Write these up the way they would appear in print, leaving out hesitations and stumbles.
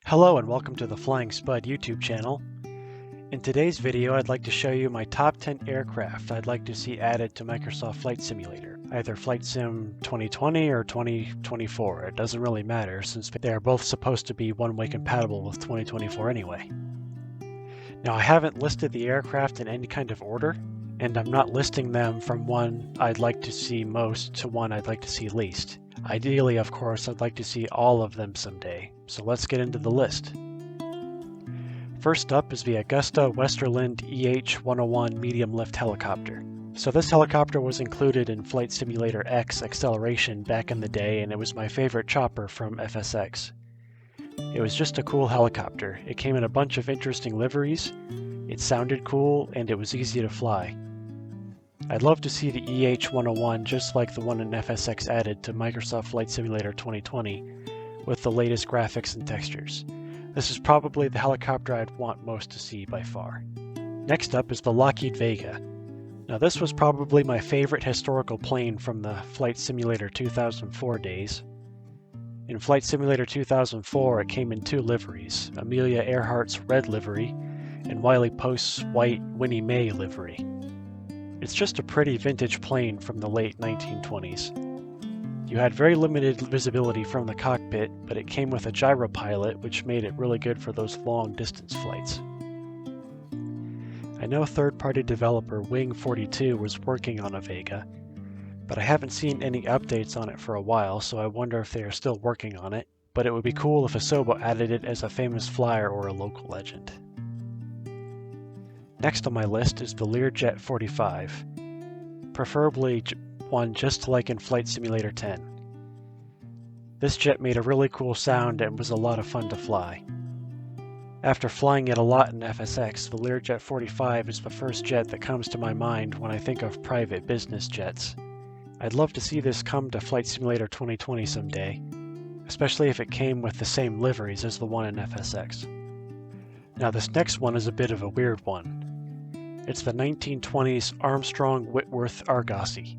Hello and welcome to the Flying Spud YouTube channel. In today's video I'd like to show you my top 10 aircraft I'd like to see added to Microsoft Flight Simulator, either Flight Sim 2020 or 2024. It doesn't really matter since they are both supposed to be one-way compatible with 2024 anyway. Now I haven't listed the aircraft in any kind of order, and I'm not listing them from one I'd like to see most to one I'd like to see least. Ideally, of course, I'd like to see all of them someday, so let's get into the list. First up is the Augusta Westerland EH-101 medium lift helicopter. So this helicopter was included in Flight Simulator X Acceleration back in the day, and it was my favorite chopper from FSX. It was just a cool helicopter. It came in a bunch of interesting liveries, it sounded cool, and it was easy to fly. I'd love to see the EH-101 just like the one in FSX added to Microsoft Flight Simulator 2020 with the latest graphics and textures. This is probably the helicopter I'd want most to see by far. Next up is the Lockheed Vega. Now this was probably my favorite historical plane from the Flight Simulator 2004 days. In Flight Simulator 2004 it came in two liveries, Amelia Earhart's red livery and Wiley Post's white Winnie Mae livery. It's just a pretty vintage plane from the late 1920s. You had very limited visibility from the cockpit, but it came with a gyropilot, which made it really good for those long distance flights. I know third-party developer Wing 42 was working on a Vega, but I haven't seen any updates on it for a while, so I wonder if they are still working on it, but it would be cool if Asobo added it as a famous flyer or a local legend. Next on my list is the Learjet 45, preferably one just like in Flight Simulator 10. This jet made a really cool sound and was a lot of fun to fly. After flying it a lot in FSX, the Learjet 45 is the first jet that comes to my mind when I think of private business jets. I'd love to see this come to Flight Simulator 2020 someday, especially if it came with the same liveries as the one in FSX. Now this next one is a bit of a weird one. It's the 1920s Armstrong Whitworth Argosy,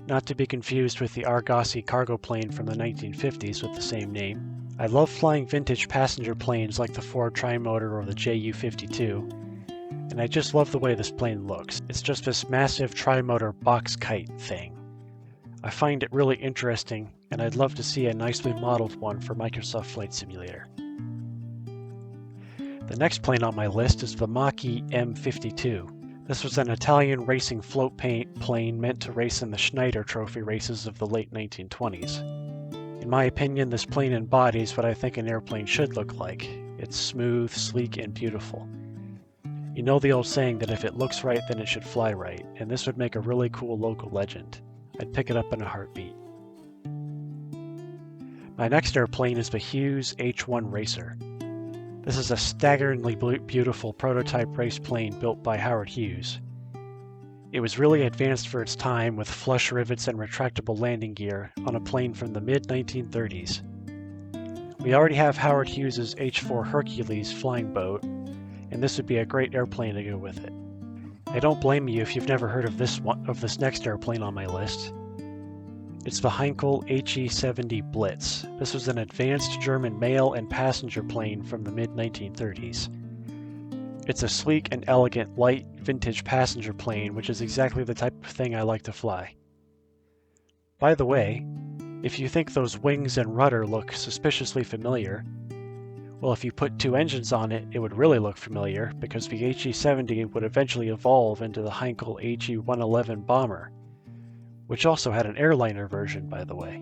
not to be confused with the Argosy cargo plane from the 1950s with the same name. I love flying vintage passenger planes like the Ford Trimotor or the Ju-52, and I just love the way this plane looks. It's just this massive trimotor box kite thing. I find it really interesting, and I'd love to see a nicely modeled one for Microsoft Flight Simulator. The next plane on my list is the Mach-E M52. This was an Italian racing float plane meant to race in the Schneider Trophy races of the late 1920s. In my opinion, this plane embodies what I think an airplane should look like. It's smooth, sleek, and beautiful. You know the old saying that if it looks right, then it should fly right, and this would make a really cool local legend. I'd pick it up in a heartbeat. My next airplane is the Hughes H-1 Racer. This is a staggeringly beautiful prototype race plane built by Howard Hughes. It was really advanced for its time with flush rivets and retractable landing gear on a plane from the mid-1930s. We already have Howard Hughes's H-4 Hercules flying boat, and this would be a great airplane to go with it. I don't blame you if you've never heard of this next airplane on my list. It's the Heinkel HE-70 Blitz. This was an advanced German mail and passenger plane from the mid-1930s. It's a sleek and elegant, light, vintage passenger plane, which is exactly the type of thing I like to fly. By the way, if you think those wings and rudder look suspiciously familiar, well, if you put two engines on it, it would really look familiar, because the HE-70 would eventually evolve into the Heinkel HE-111 bomber, which also had an airliner version, by the way.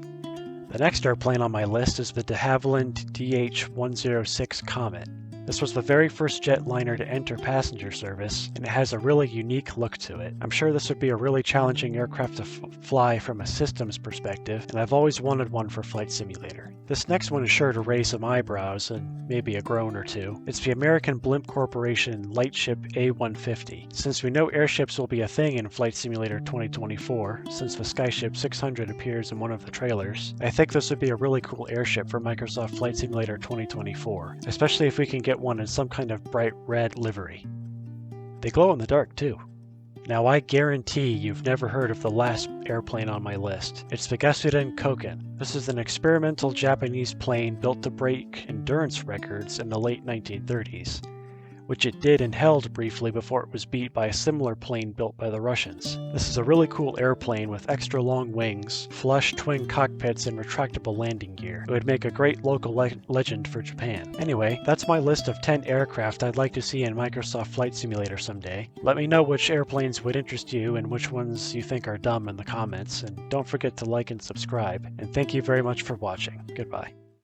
The next airplane on my list is the de Havilland DH-106 Comet. This was the very first jetliner to enter passenger service, and it has a really unique look to it. I'm sure this would be a really challenging aircraft to fly from a systems perspective, and I've always wanted one for Flight Simulator. This next one is sure to raise some eyebrows and maybe a groan or two. It's the American Blimp Corporation Lightship A-150. Since we know airships will be a thing in Flight Simulator 2024, since the Skyship 600 appears in one of the trailers, I think this would be a really cool airship for Microsoft Flight Simulator 2024, especially if we can get one in some kind of bright red livery. They glow in the dark too. Now I guarantee you've never heard of the last airplane on my list. It's the Gesuden Koken. This is an experimental Japanese plane built to break endurance records in the late 1930s, which it did and held briefly before it was beat by a similar plane built by the Russians. This is a really cool airplane with extra long wings, flush twin cockpits, and retractable landing gear. It would make a great local legend for Japan. Anyway, that's my list of 10 aircraft I'd like to see in Microsoft Flight Simulator someday. Let me know which airplanes would interest you and which ones you think are dumb in the comments, and don't forget to like and subscribe. And thank you very much for watching. Goodbye.